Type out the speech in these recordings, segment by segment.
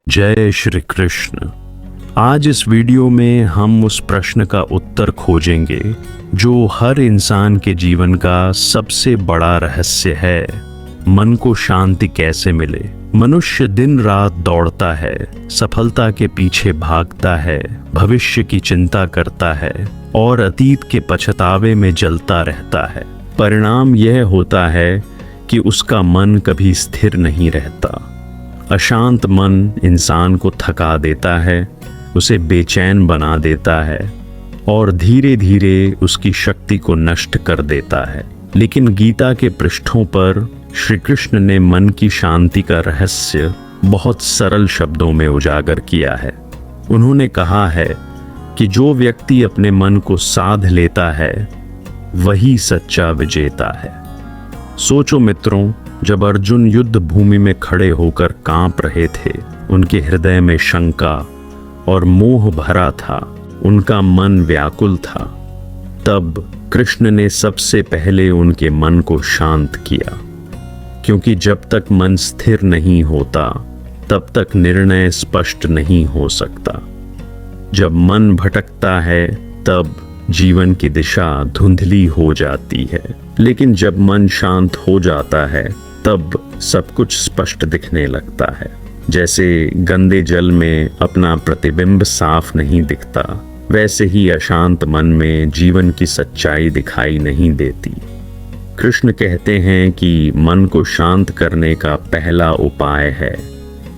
जय श्री कृष्ण। आज इस वीडियो में हम उस प्रश्न का उत्तर खोजेंगे जो हर इंसान के जीवन का सबसे बड़ा रहस्य है। मन को शांति कैसे मिले। मनुष्य दिन रात दौड़ता है, सफलता के पीछे भागता है, भविष्य की चिंता करता है और अतीत के पछतावे में जलता रहता है। परिणाम यह होता है कि उसका मन कभी स्थिर नहीं रहता। अशांत मन इंसान को थका देता है, उसे बेचैन बना देता है और धीरे धीरे उसकी शक्ति को नष्ट कर देता है। लेकिन गीता के पृष्ठों पर श्री कृष्ण ने मन की शांति का रहस्य बहुत सरल शब्दों में उजागर किया है। उन्होंने कहा है कि जो व्यक्ति अपने मन को साध लेता है वही सच्चा विजेता है। सोचो मित्रों, जब अर्जुन युद्ध भूमि में खड़े होकर कांप रहे थे, उनके हृदय में शंका और मोह भरा था, उनका मन व्याकुल था, तब कृष्ण ने सबसे पहले उनके मन को शांत किया। क्योंकि जब तक मन स्थिर नहीं होता तब तक निर्णय स्पष्ट नहीं हो सकता। जब मन भटकता है तब जीवन की दिशा धुंधली हो जाती है, लेकिन जब मन शांत हो जाता है तब सब कुछ स्पष्ट दिखने लगता है। जैसे गंदे जल में अपना प्रतिबिंब साफ नहीं दिखता, वैसे ही अशांत मन में जीवन की सच्चाई दिखाई नहीं देती। कृष्ण कहते हैं कि मन को शांत करने का पहला उपाय है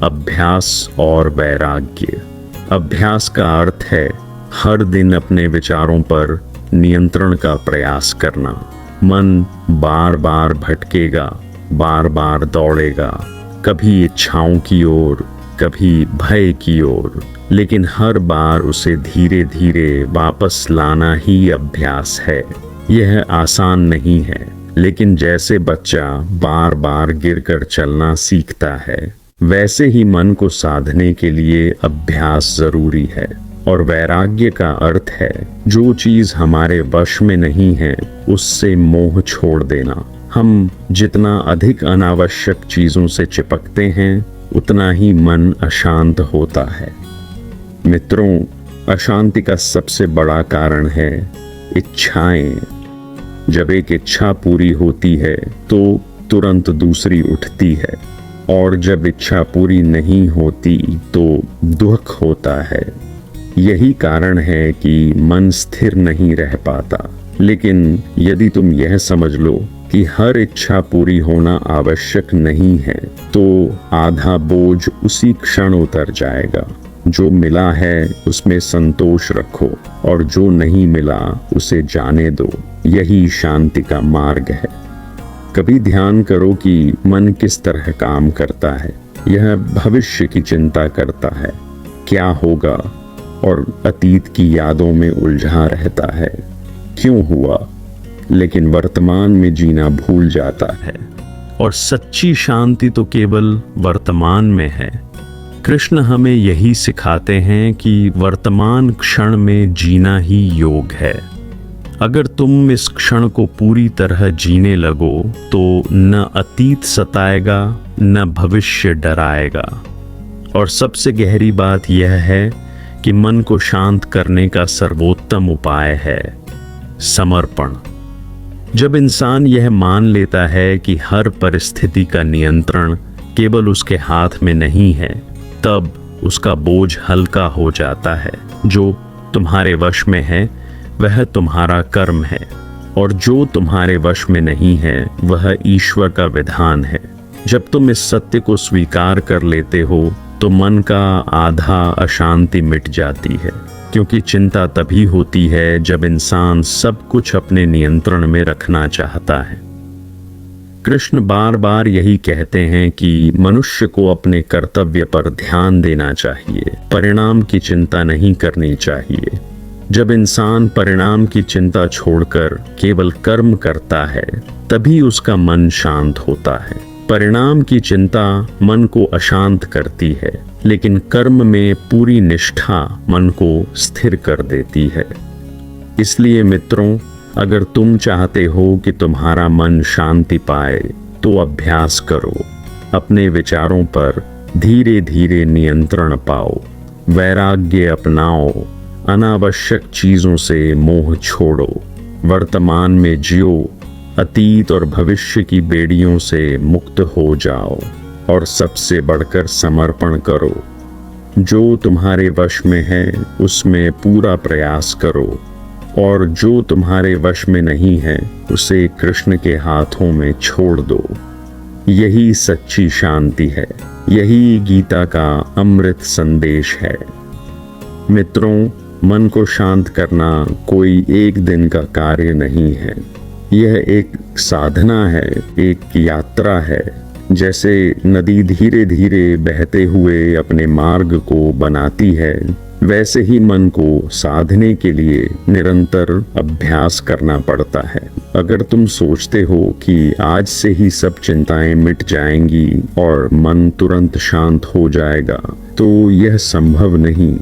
अभ्यास और वैराग्य। अभ्यास का अर्थ है हर दिन अपने विचारों पर नियंत्रण का प्रयास करना। मन बार बार भटकेगा, बार बार दौड़ेगा, कभी इच्छाओं की ओर, कभी भय की ओर, लेकिन हर बार उसे धीरे धीरे वापस लाना ही अभ्यास है। यह आसान नहीं है, लेकिन जैसे बच्चा बार बार गिरकर चलना सीखता है, वैसे ही मन को साधने के लिए अभ्यास जरूरी है। और वैराग्य का अर्थ है जो चीज हमारे वश में नहीं है उससे मोह छोड़ देना। हम जितना अधिक अनावश्यक चीजों से चिपकते हैं उतना ही मन अशांत होता है। मित्रों, अशांति का सबसे बड़ा कारण है इच्छाएं। जब एक इच्छा पूरी होती है तो तुरंत दूसरी उठती है, और जब इच्छा पूरी नहीं होती तो दुख होता है। यही कारण है कि मन स्थिर नहीं रह पाता। लेकिन यदि तुम यह समझ लो कि हर इच्छा पूरी होना आवश्यक नहीं है, तो आधा बोझ उसी क्षण उतर जाएगा। जो मिला है उसमें संतोष रखो और जो नहीं मिला उसे जाने दो। यही शांति का मार्ग है। कभी ध्यान करो कि मन किस तरह काम करता है। यह भविष्य की चिंता करता है, क्या होगा, और अतीत की यादों में उलझा रहता है, क्यों हुआ, लेकिन वर्तमान में जीना भूल जाता है। और सच्ची शांति तो केवल वर्तमान में है। कृष्ण हमें यही सिखाते हैं कि वर्तमान क्षण में जीना ही योग है। अगर तुम इस क्षण को पूरी तरह जीने लगो तो न अतीत सताएगा न भविष्य डराएगा। और सबसे गहरी बात यह है कि मन को शांत करने का सर्वोत्तम उपाय है समर्पण। जब इंसान यह मान लेता है कि हर परिस्थिति का नियंत्रण केवल उसके हाथ में नहीं है, तब उसका बोझ हल्का हो जाता है। जो तुम्हारे वश में है वह तुम्हारा कर्म है, और जो तुम्हारे वश में नहीं है वह ईश्वर का विधान है। जब तुम इस सत्य को स्वीकार कर लेते हो तो मन का आधा अशांति मिट जाती है। क्योंकि चिंता तभी होती है जब इंसान सब कुछ अपने नियंत्रण में रखना चाहता है। कृष्ण बार बार यही कहते हैं कि मनुष्य को अपने कर्तव्य पर ध्यान देना चाहिए, परिणाम की चिंता नहीं करनी चाहिए। जब इंसान परिणाम की चिंता छोड़कर केवल कर्म करता है तभी उसका मन शांत होता है। परिणाम की चिंता मन को अशांत करती है, लेकिन कर्म में पूरी निष्ठा मन को स्थिर कर देती है। इसलिए मित्रों, अगर तुम चाहते हो कि तुम्हारा मन शांति पाए तो अभ्यास करो। अपने विचारों पर धीरे धीरे नियंत्रण पाओ, वैराग्य अपनाओ, अनावश्यक चीजों से मोह छोड़ो, वर्तमान में जियो, अतीत और भविष्य की बेड़ियों से मुक्त हो जाओ और सबसे बढ़कर समर्पण करो। जो तुम्हारे वश में है उसमें पूरा प्रयास करो और जो तुम्हारे वश में नहीं है उसे कृष्ण के हाथों में छोड़ दो। यही सच्ची शांति है, यही गीता का अमृत संदेश है। मित्रों, मन को शांत करना कोई एक दिन का कार्य नहीं है, यह एक साधना है, एक यात्रा है। जैसे नदी धीरे धीरे बहते हुए अपने मार्ग को बनाती है, वैसे ही मन को साधने के लिए निरंतर अभ्यास करना पड़ता है। अगर तुम सोचते हो कि आज से ही सब चिंताएं मिट जाएंगी और मन तुरंत शांत हो जाएगा, तो यह संभव नहीं।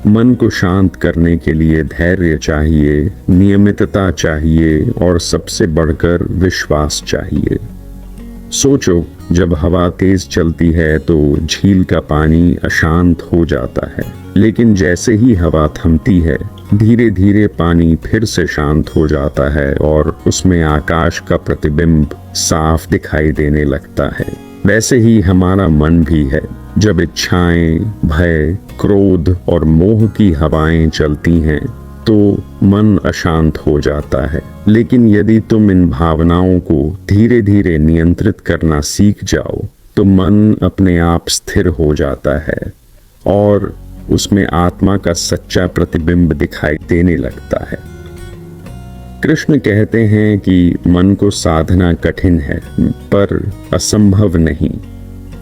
मन को शांत करने के लिए धैर्य चाहिए, नियमितता चाहिए और सबसे बढ़कर विश्वास चाहिए। सोचो, जब हवा तेज चलती है तो झील का पानी अशांत हो जाता है, लेकिन जैसे ही हवा थमती है धीरे धीरे पानी फिर से शांत हो जाता है और उसमें आकाश का प्रतिबिंब साफ दिखाई देने लगता है। वैसे ही हमारा मन भी है। जब इच्छाएं, भय, क्रोध और मोह की हवाएं चलती हैं तो मन अशांत हो जाता है। लेकिन यदि तुम इन भावनाओं को धीरे धीरे नियंत्रित करना सीख जाओ तो मन अपने आप स्थिर हो जाता है और उसमें आत्मा का सच्चा प्रतिबिंब दिखाई देने लगता है। कृष्ण कहते हैं कि मन को साधना कठिन है पर असंभव नहीं।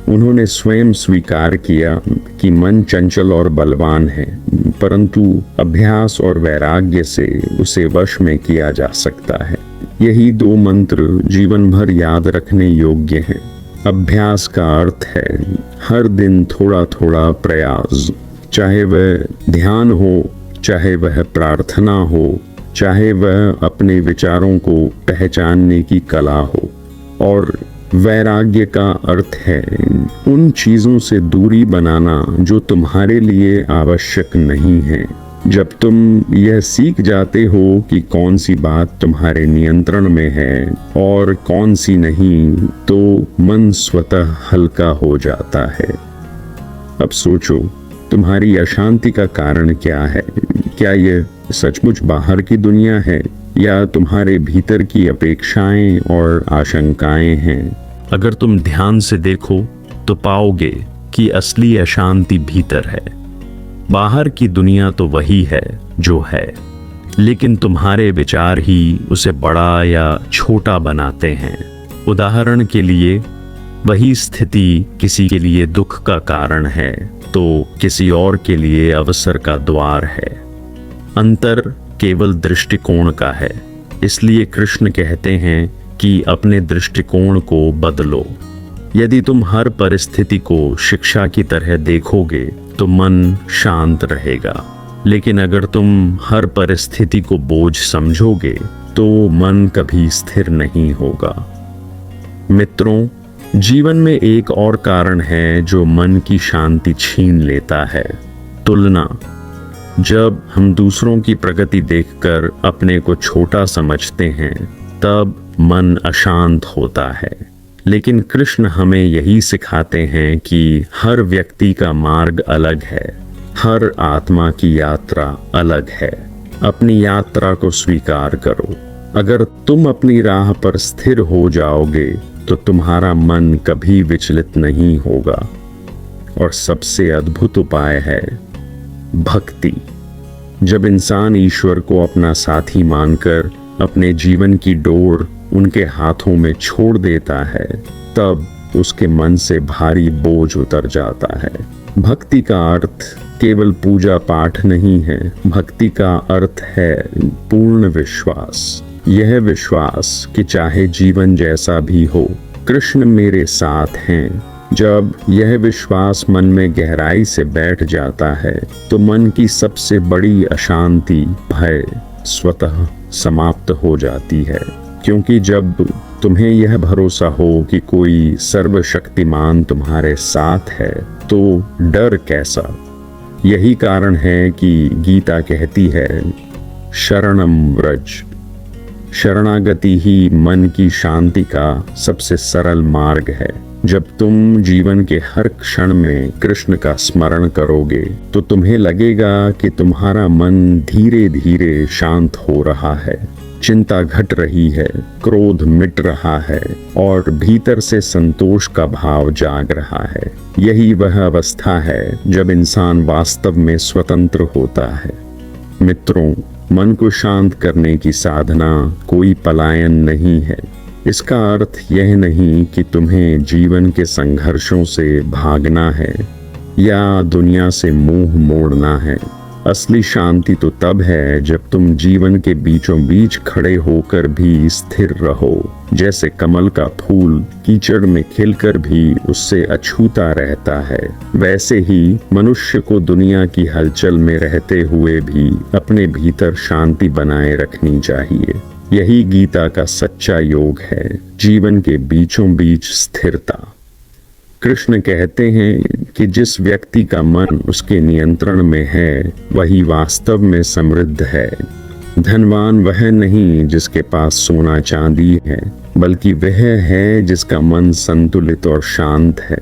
उन्होंने स्वयं स्वीकार किया कि मन चंचल और बलवान है, परंतु अभ्यास और वैराग्य से उसे वश में किया जा सकता है। यही दो मंत्र जीवन भर याद रखने योग्य हैं। अभ्यास का अर्थ है हर दिन थोड़ा थोड़ा प्रयास, चाहे वह ध्यान हो, चाहे वह प्रार्थना हो, चाहे वह अपने विचारों को पहचानने की कला हो। और वैराग्य का अर्थ है उन चीजों से दूरी बनाना जो तुम्हारे लिए आवश्यक नहीं है। जब तुम यह सीख जाते हो कि कौन सी बात तुम्हारे नियंत्रण में है और कौन सी नहीं, तो मन स्वतः हल्का हो जाता है। अब सोचो, तुम्हारी अशांति का कारण क्या है? क्या यह सचमुच बाहर की दुनिया है या तुम्हारे भीतर की अपेक्षाएं और आशंकाएं हैं? अगर तुम ध्यान से देखो तो पाओगे कि असली अशांति भीतर है। बाहर की दुनिया तो वही है जो है, लेकिन तुम्हारे विचार ही उसे बड़ा या छोटा बनाते हैं। उदाहरण के लिए, वही स्थिति किसी के लिए दुख का कारण है तो किसी और के लिए अवसर का द्वार है। अंतर केवल दृष्टिकोण का है। इसलिए कृष्ण कहते हैं कि अपने दृष्टिकोण को बदलो। यदि तुम हर परिस्थिति को शिक्षा की तरह देखोगे तो मन शांत रहेगा, लेकिन अगर तुम हर परिस्थिति को बोझ समझोगे तो मन कभी स्थिर नहीं होगा। मित्रों, जीवन में एक और कारण है जो मन की शांति छीन लेता है, तुलना। जब हम दूसरों की प्रगति देखकर अपने को छोटा समझते हैं तब मन अशांत होता है। लेकिन कृष्ण हमें यही सिखाते हैं कि हर व्यक्ति का मार्ग अलग है, हर आत्मा की यात्रा अलग है। अपनी यात्रा को स्वीकार करो। अगर तुम अपनी राह पर स्थिर हो जाओगे तो तुम्हारा मन कभी विचलित नहीं होगा। और सबसे अद्भुत उपाय है भक्ति। जब इंसान ईश्वर को अपना साथी मानकर अपने जीवन की डोर उनके हाथों में छोड़ देता है, तब उसके मन से भारी बोझ उतर जाता है। भक्ति का अर्थ केवल पूजा पाठ नहीं है। भक्ति का अर्थ है पूर्ण विश्वास। यह विश्वास कि चाहे जीवन जैसा भी हो, कृष्ण मेरे साथ हैं। जब यह विश्वास मन में गहराई से बैठ जाता है तो मन की सबसे बड़ी अशांति, भय स्वतः समाप्त हो जाती है। क्योंकि जब तुम्हें यह भरोसा हो कि कोई सर्वशक्तिमान तुम्हारे साथ है तो डर कैसा। यही कारण है कि गीता कहती है शरणम व्रज। शरणागति ही मन की शांति का सबसे सरल मार्ग है। जब तुम जीवन के हर क्षण में कृष्ण का स्मरण करोगे तो तुम्हें लगेगा कि तुम्हारा मन धीरे धीरे शांत हो रहा है, चिंता घट रही है, क्रोध मिट रहा है और भीतर से संतोष का भाव जाग रहा है। यही वह अवस्था है जब इंसान वास्तव में स्वतंत्र होता है। मित्रों, मन को शांत करने की साधना कोई पलायन नहीं है। इसका अर्थ यह नहीं कि तुम्हें जीवन के संघर्षों से भागना है या दुनिया से मुंह मोड़ना है। असली शांति तो तब है जब तुम जीवन के बीचों बीच खड़े होकर भी स्थिर रहो, जैसे कमल का फूल कीचड़ में खिलकर भी उससे अछूता रहता है। वैसे ही मनुष्य को दुनिया की हलचल में रहते हुए भी अपने भीतर शांति बनाए रखनी चाहिए। यही गीता का सच्चा योग है, जीवन के बीचों बीच स्थिरता। कृष्ण कहते हैं कि जिस व्यक्ति का मन उसके नियंत्रण में है वही वास्तव में समृद्ध है। धनवान वह नहीं जिसके पास सोना चांदी है, बल्कि वह है जिसका मन संतुलित और शांत है।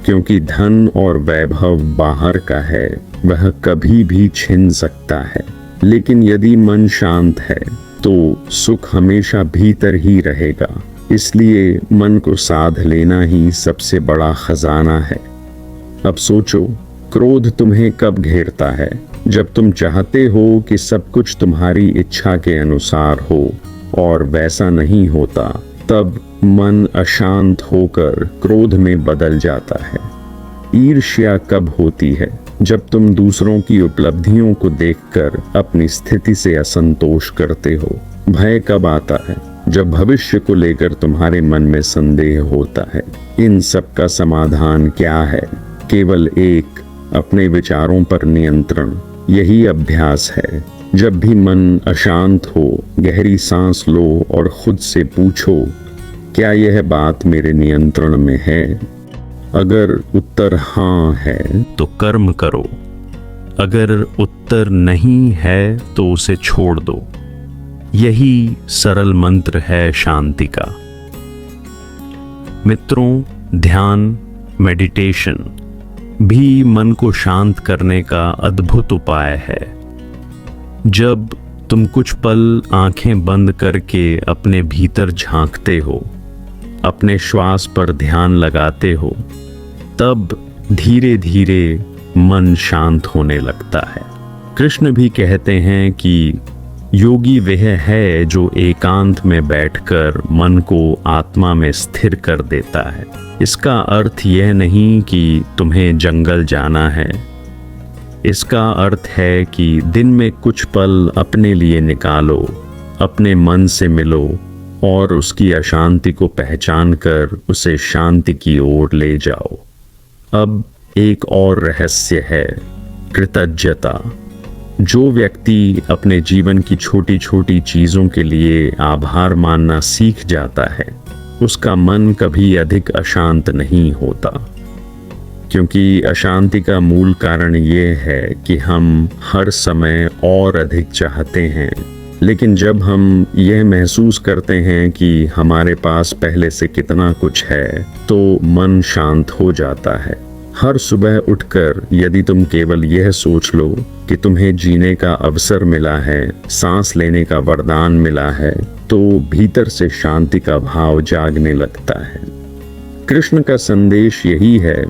क्योंकि धन और वैभव बाहर का है, वह कभी भी छिन सकता है, लेकिन यदि मन शांत है तो सुख हमेशा भीतर ही रहेगा। इसलिए मन को साध लेना ही सबसे बड़ा खजाना है। अब सोचो, क्रोध तुम्हें कब घेरता है? जब तुम चाहते हो कि सब कुछ तुम्हारी इच्छा के अनुसार हो और वैसा नहीं होता, तब मन अशांत होकर क्रोध में बदल जाता है। ईर्ष्या कब होती है? जब तुम दूसरों की उपलब्धियों को देखकर अपनी स्थिति से असंतोष करते हो। भय कब आता है? जब भविष्य को लेकर तुम्हारे मन में संदेह होता है। इन सब का समाधान क्या है? केवल एक, अपने विचारों पर नियंत्रण। यही अभ्यास है। जब भी मन अशांत हो, गहरी सांस लो और खुद से पूछो, क्या यह बात मेरे नियंत्रण में है? अगर उत्तर हाँ है तो कर्म करो, अगर उत्तर नहीं है तो उसे छोड़ दो। यही सरल मंत्र है शांति का। मित्रों, ध्यान, मेडिटेशन भी मन को शांत करने का अद्भुत उपाय है। जब तुम कुछ पल आंखें बंद करके अपने भीतर झांकते हो, अपने श्वास पर ध्यान लगाते हो, तब धीरे धीरे मन शांत होने लगता है। कृष्ण भी कहते हैं कि योगी वह है जो एकांत में बैठकर मन को आत्मा में स्थिर कर देता है। इसका अर्थ यह नहीं कि तुम्हें जंगल जाना है। इसका अर्थ है कि दिन में कुछ पल अपने लिए निकालो, अपने मन से मिलो और उसकी अशांति को पहचान कर उसे शांति की ओर ले जाओ। अब एक और रहस्य है, कृतज्ञता। जो व्यक्ति अपने जीवन की छोटी छोटी चीजों के लिए आभार मानना सीख जाता है, उसका मन कभी अधिक अशांत नहीं होता। क्योंकि अशांति का मूल कारण ये है कि हम हर समय और अधिक चाहते हैं, लेकिन जब हम यह महसूस करते हैं कि हमारे पास पहले से कितना कुछ है, तो मन शांत हो जाता है। हर सुबह उठकर यदि तुम केवल यह सोच लो कि तुम्हें जीने का अवसर मिला है, सांस लेने का वरदान मिला है, तो भीतर से शांति का भाव जागने लगता है। कृष्ण का संदेश यही है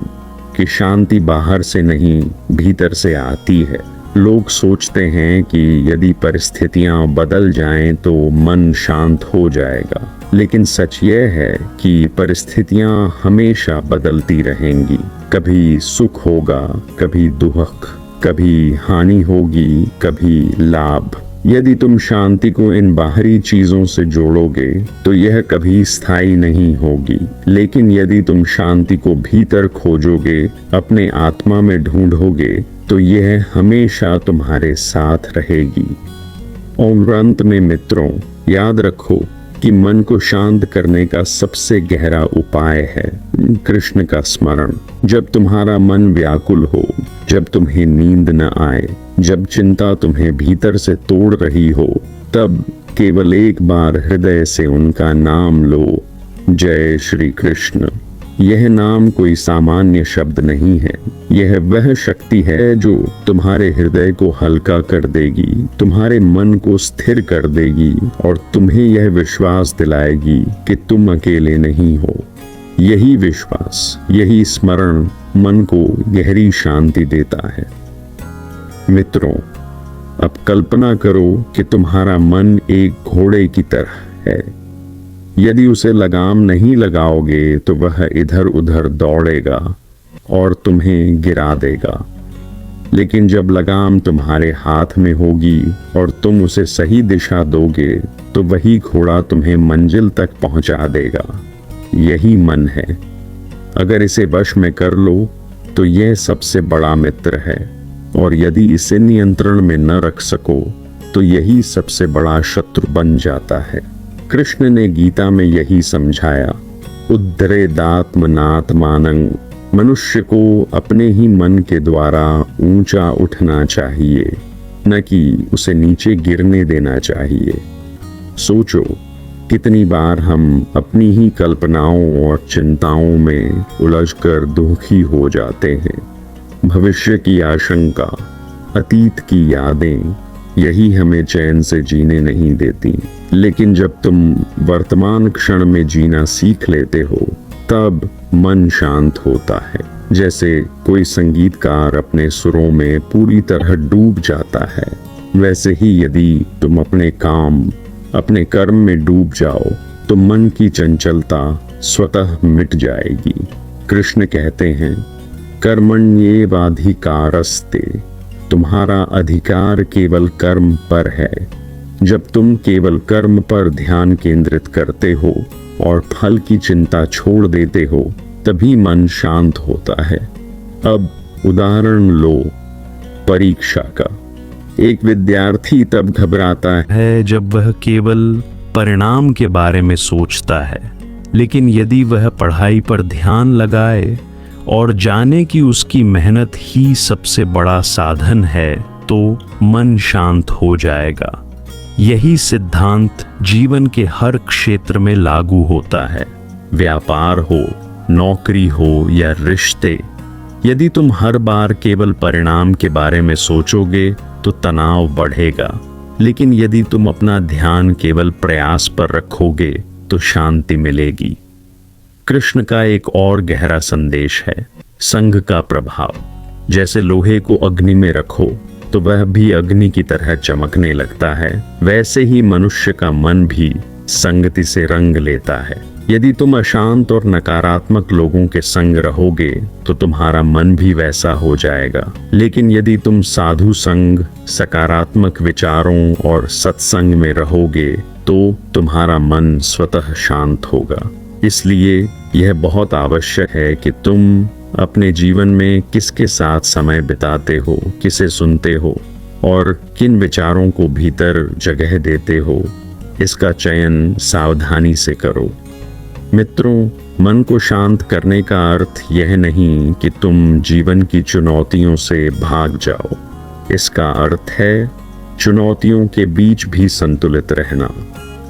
कि शांति बाहर से नहीं, भीतर से आती है। लोग सोचते हैं कि यदि परिस्थितियां बदल जाएं तो मन शांत हो जाएगा, लेकिन सच यह है कि परिस्थितियां हमेशा बदलती रहेंगी। कभी सुख होगा, कभी दुख, कभी हानि होगी, कभी लाभ। यदि तुम शांति को इन बाहरी चीजों से जोड़ोगे तो यह कभी स्थायी नहीं होगी, लेकिन यदि तुम शांति को भीतर खोजोगे, अपने आत्मा में ढूंढोगे, तो यह हमेशा तुम्हारे साथ रहेगी। और अंत में मित्रों, याद रखो, कि मन को शांत करने का सबसे गहरा उपाय है कृष्ण का स्मरण। जब तुम्हारा मन व्याकुल हो, जब तुम्हें नींद न आए, जब चिंता तुम्हें भीतर से तोड़ रही हो, तब केवल एक बार हृदय से उनका नाम लो, जय श्री कृष्ण। यह नाम कोई सामान्य शब्द नहीं है, यह वह शक्ति है जो तुम्हारे हृदय को हल्का कर देगी, तुम्हारे मन को स्थिर कर देगी और तुम्हें यह विश्वास दिलाएगी कि तुम अकेले नहीं हो। यही विश्वास, यही स्मरण मन को गहरी शांति देता है। मित्रों, अब कल्पना करो कि तुम्हारा मन एक घोड़े की तरह है। यदि उसे लगाम नहीं लगाओगे तो वह इधर उधर दौड़ेगा और तुम्हें गिरा देगा। लेकिन जब लगाम तुम्हारे हाथ में होगी और तुम उसे सही दिशा दोगे तो वही घोड़ा तुम्हें मंजिल तक पहुंचा देगा। यही मन है। अगर इसे वश में कर लो तो यह सबसे बड़ा मित्र है, और यदि इसे नियंत्रण में न रख सको तो यही सबसे बड़ा शत्रु बन जाता है। कृष्ण ने गीता में यही समझाया, उद्धरेदात्मनात्मानं। मनुष्य को अपने ही मन के द्वारा ऊंचा उठना चाहिए, न कि उसे नीचे गिरने देना चाहिए। सोचो, कितनी बार हम अपनी ही कल्पनाओं और चिंताओं में उलझकर दुखी हो जाते हैं। भविष्य की आशंका, अतीत की यादें, यही हमें चैन से जीने नहीं देती। लेकिन जब तुम वर्तमान क्षण में जीना सीख लेते हो, तब मन शांत होता है। जैसे कोई संगीतकार अपने सुरों में पूरी तरह डूब जाता है, वैसे ही यदि तुम अपने काम, अपने कर्म में डूब जाओ तो मन की चंचलता स्वतः मिट जाएगी। कृष्ण कहते हैं, कर्मण्येवाधिकारस्ते। तुम्हारा अधिकार केवल कर्म पर है। जब तुम केवल कर्म पर ध्यान केंद्रित करते हो और फल की चिंता छोड़ देते हो, तभी मन शांत होता है। अब उदाहरण लो परीक्षा का। एक विद्यार्थी तब घबराता है जब वह केवल परिणाम के बारे में सोचता है, लेकिन यदि वह पढ़ाई पर ध्यान लगाए और जाने कि उसकी मेहनत ही सबसे बड़ा साधन है, तो मन शांत हो जाएगा। यही सिद्धांत जीवन के हर क्षेत्र में लागू होता है। व्यापार हो, नौकरी हो या रिश्ते। यदि तुम हर बार केवल परिणाम के बारे में सोचोगे तो तनाव बढ़ेगा, लेकिन यदि तुम अपना ध्यान केवल प्रयास पर रखोगे तो शांति मिलेगी। कृष्ण का एक और गहरा संदेश है, संग का प्रभाव। जैसे लोहे को अग्नि में रखो तो वह भी अग्नि की तरह चमकने लगता है, वैसे ही मनुष्य का मन भी संगति से रंग लेता है। यदि तुम अशांत और नकारात्मक लोगों के संग रहोगे तो तुम्हारा मन भी वैसा हो जाएगा। लेकिन यदि तुम साधु संग, सकारात्मक विचारों और सत्संग में रहोगे तो तुम्हारा मन स्वतः शांत होगा। इसलिए यह बहुत आवश्यक है कि तुम अपने जीवन में किसके साथ समय बिताते हो, किसे सुनते हो और किन विचारों को भीतर जगह देते हो, इसका चयन सावधानी से करो। मित्रों, मन को शांत करने का अर्थ यह नहीं कि तुम जीवन की चुनौतियों से भाग जाओ। इसका अर्थ है चुनौतियों के बीच भी संतुलित रहना।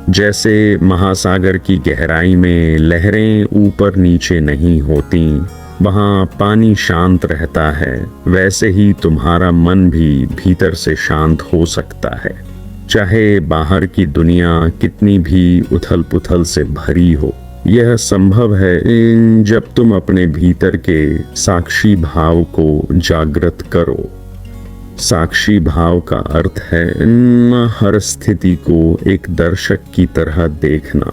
जैसे महासागर की गहराई में लहरें ऊपर नीचे नहीं होती, वहाँ पानी शांत रहता है, वैसे ही तुम्हारा मन भी भीतर से शांत हो सकता है। चाहे बाहर की दुनिया कितनी भी उथल पुथल से भरी हो। यह संभव है जब तुम अपने भीतर के साक्षी भाव को जागृत करो। साक्षी भाव का अर्थ है हर स्थिति को एक दर्शक की तरह देखना।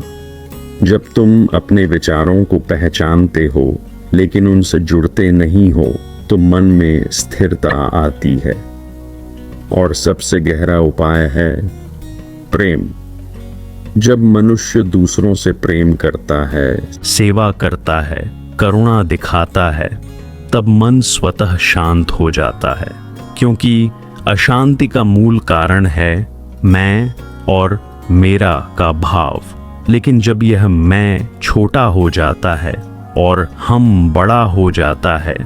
जब तुम अपने विचारों को पहचानते हो लेकिन उनसे जुड़ते नहीं हो तो मन में स्थिरता आती है। और सबसे गहरा उपाय है प्रेम। जब मनुष्य दूसरों से प्रेम करता है, सेवा करता है, करुणा दिखाता है, तब मन स्वतः शांत हो जाता है। क्योंकि अशांति का मूल कारण है मैं और मेरा का भाव। लेकिन जब यह मैं छोटा हो जाता है और हम बड़ा हो जाता है,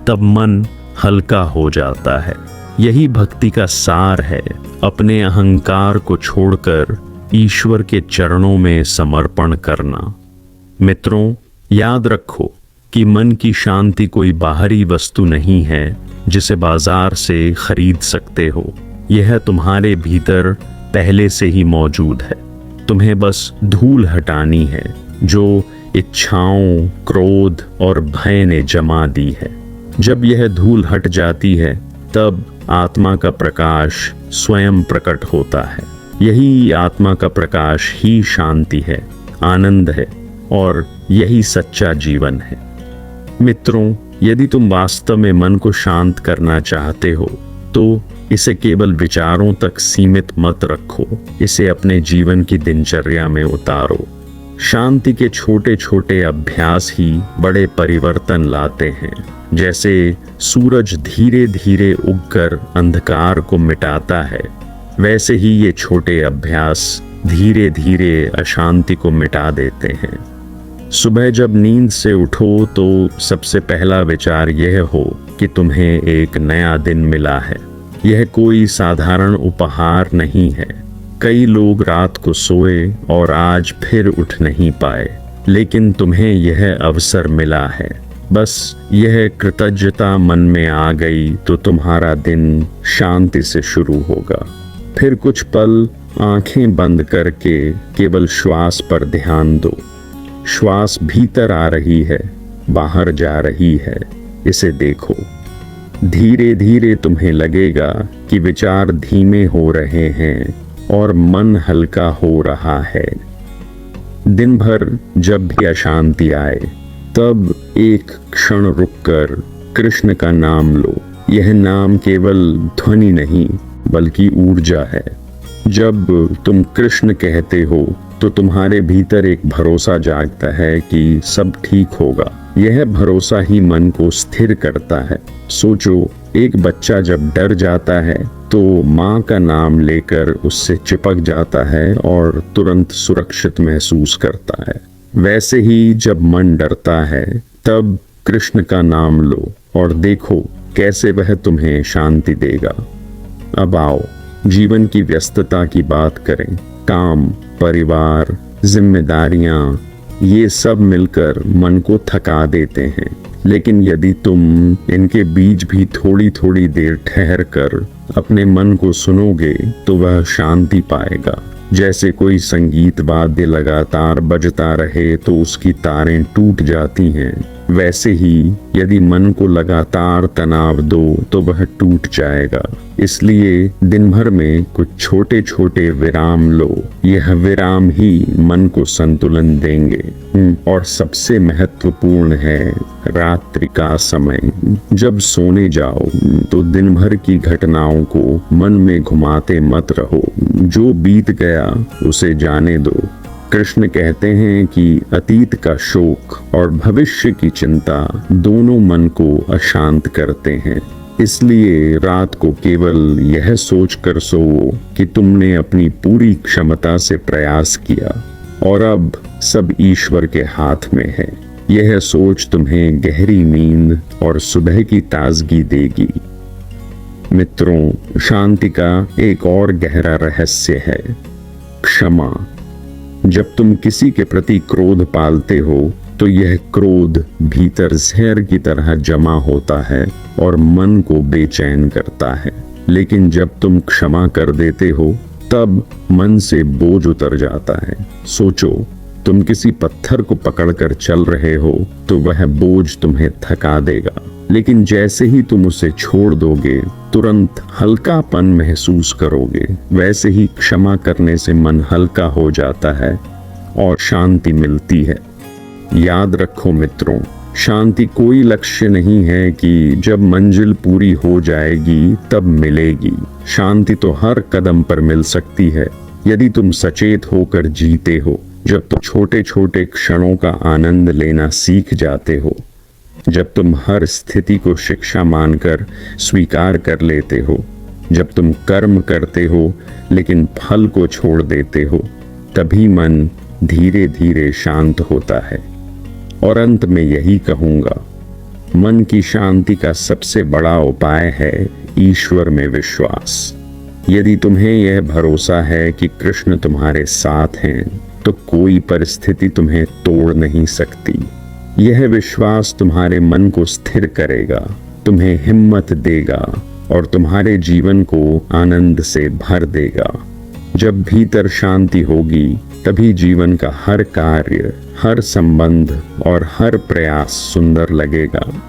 तब मन हल्का हो जाता है। यही भक्ति का सार है, अपने अहंकार को छोड़कर ईश्वर के चरणों में समर्पण करना। मित्रों, याद रखो कि मन की शांति कोई बाहरी वस्तु नहीं है जिसे बाजार से खरीद सकते हो। यह तुम्हारे भीतर पहले से ही मौजूद है। तुम्हें बस धूल हटानी है जो इच्छाओं, क्रोध और भय ने जमा दी है। जब यह धूल हट जाती है, तब आत्मा का प्रकाश स्वयं प्रकट होता है। यही आत्मा का प्रकाश ही शांति है, आनंद है और यही सच्चा जीवन है। मित्रों, यदि तुम वास्तव में मन को शांत करना चाहते हो तो इसे केवल विचारों तक सीमित मत रखो, इसे अपने जीवन की दिनचर्या में उतारो। शांति के छोटे छोटे अभ्यास ही बड़े परिवर्तन लाते हैं। जैसे सूरज धीरे धीरे उगकर अंधकार को मिटाता है, वैसे ही ये छोटे अभ्यास धीरे धीरे अशांति को मिटा देते हैं। सुबह जब नींद से उठो तो सबसे पहला विचार यह हो कि तुम्हें एक नया दिन मिला है। यह कोई साधारण उपहार नहीं है। कई लोग रात को सोए और आज फिर उठ नहीं पाए, लेकिन तुम्हें यह अवसर मिला है। बस यह कृतज्ञता मन में आ गई तो तुम्हारा दिन शांति से शुरू होगा। फिर कुछ पल आंखें बंद करके केवल श्वास पर ध्यान दो। श्वास भीतर आ रही है, बाहर जा रही है, इसे देखो। धीरे धीरे तुम्हें लगेगा कि विचार धीमे हो रहे हैं और मन हल्का हो रहा है। दिन भर जब भी अशांति आए, तब एक क्षण रुककर कृष्ण का नाम लो। यह नाम केवल ध्वनि नहीं बल्कि ऊर्जा है। जब तुम कृष्ण कहते हो तो तुम्हारे भीतर एक भरोसा जागता है कि सब ठीक होगा। यह भरोसा ही मन को स्थिर करता है। सोचो, एक बच्चा जब डर जाता है तो माँ का नाम लेकर उससे चिपक जाता है और तुरंत सुरक्षित महसूस करता है। वैसे ही जब मन डरता है, तब कृष्ण का नाम लो और देखो कैसे वह तुम्हें शांति देगा। अब आओ, जीवन की व्यस्तता की बात करें। काम, परिवार, जिम्मेदारियां, ये सब मिलकर मन को थका देते हैं। लेकिन यदि तुम इनके बीच भी थोड़ी थोड़ी देर ठहर कर अपने मन को सुनोगे तो वह शांति पाएगा। जैसे कोई संगीत वाद्य लगातार बजता रहे तो उसकी तारें टूट जाती हैं, वैसे ही यदि मन को लगातार तनाव दो तो वह टूट जाएगा। इसलिए दिन भर में कुछ छोटे छोटे विराम लो। यह विराम ही मन को संतुलन देंगे। और सबसे महत्वपूर्ण है रात्रि का समय। जब सोने जाओ तो दिन भर की घटनाओं को मन में घुमाते मत रहो। जो बीत गया उसे जाने दो। कृष्ण कहते हैं कि अतीत का शोक और भविष्य की चिंता दोनों मन को अशांत करते हैं। इसलिए रात को केवल यह सोचकर सोओ कि तुमने अपनी पूरी क्षमता से प्रयास किया और अब सब ईश्वर के हाथ में है। यह सोच तुम्हें गहरी नींद और सुबह की ताजगी देगी। मित्रों, शांति का एक और गहरा रहस्य है क्षमा। जब तुम किसी के प्रति क्रोध पालते हो तो यह क्रोध भीतर जहर की तरह जमा होता है और मन को बेचैन करता है। लेकिन जब तुम क्षमा कर देते हो तब मन से बोझ उतर जाता है। सोचो, तुम किसी पत्थर को पकड़कर चल रहे हो तो वह बोझ तुम्हें थका देगा, लेकिन जैसे ही तुम उसे छोड़ दोगे तुरंत हल्कापन महसूस करोगे। वैसे ही क्षमा करने से मन हल्का हो जाता है और शांति मिलती है। याद रखो मित्रों, शांति कोई लक्ष्य नहीं है कि जब मंजिल पूरी हो जाएगी तब मिलेगी। शांति तो हर कदम पर मिल सकती है यदि तुम सचेत होकर जीते हो। जब तुम छोटे छोटे क्षणों का आनंद लेना सीख जाते हो, जब तुम हर स्थिति को शिक्षा मानकर स्वीकार कर लेते हो, जब तुम कर्म करते हो लेकिन फल को छोड़ देते हो, तभी मन धीरे धीरे शांत होता है। और अंत में यही कहूँगा, मन की शांति का सबसे बड़ा उपाय है ईश्वर में विश्वास। यदि तुम्हें यह भरोसा है कि कृष्ण तुम्हारे साथ हैं, तो कोई परिस्थिति तुम्हें तोड़ नहीं सकती। यह विश्वास तुम्हारे मन को स्थिर करेगा, तुम्हें हिम्मत देगा और तुम्हारे जीवन को आनंद से भर देगा। जब भीतर शांति होगी, तभी जीवन का हर कार्य, हर संबंध और हर प्रयास सुंदर लगेगा।